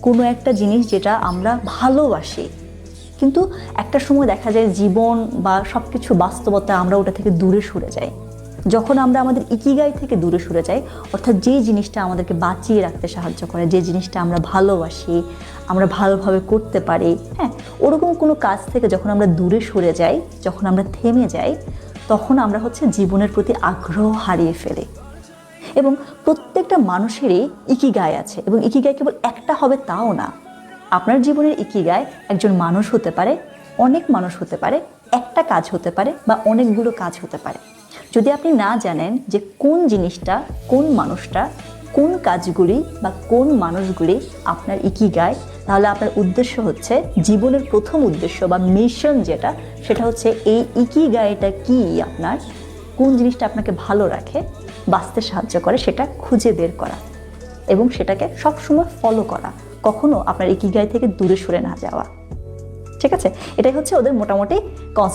কোনো একটা জিনিস যেটা আমরা ভালোবাসি, কিন্তু একটা সময় দেখা যায় জীবন বা সব কিছু বাস্তবতা আমরা ওটা থেকে দূরে সরে যাই। যখন আমরা আমাদের ইকিগাই থেকে দূরে সরে যাই, অর্থাৎ যে জিনিসটা আমাদেরকে বাঁচিয়ে রাখতে সাহায্য করে, যে জিনিসটা আমরা ভালোবাসি, আমরা ভালোভাবে করতে পারি, হ্যাঁ, ওরকম কোনো কাজ থেকে যখন আমরা দূরে সরে যাই, যখন আমরা থেমে যাই, তখন আমরা জীবনের প্রতি আগ্রহ হারিয়ে ফেলি। এবং প্রত্যেকটা মানুষেরই ইকিগাই আছে, এবং ইকিগাই কেবল একটা হবে তাও না। আপনার জীবনের ইকিগাই একজন মানুষ হতে পারে, অনেক মানুষ হতে পারে, একটা কাজ হতে পারে, বা অনেকগুলো কাজ হতে পারে। যদি আপনি না জানেন যে কোন জিনিসটা, কোন মানুষটা, কোন কাজগুলি বা কোন মানুষগুলি আপনার ইকিগাই, তাহলে আপনার উদ্দেশ্য জীবনের প্রথম উদ্দেশ্য বা মিশন যেটা, সেটা এই ইকিগাইটা কি, আপনার কোন জিনিসটা আপনাকে ভালো রাখে, বাঁচতে সাহায্য করে, সেটা খুঁজে বের করা এবং সেটাকে সবসময় ফলো করা, কখনো আপনার ইকিগাই থেকে দূরে সরে না যাওয়া। ঠিক আছে, এটাই ওদের মোটামুটি কনসেপ্ট।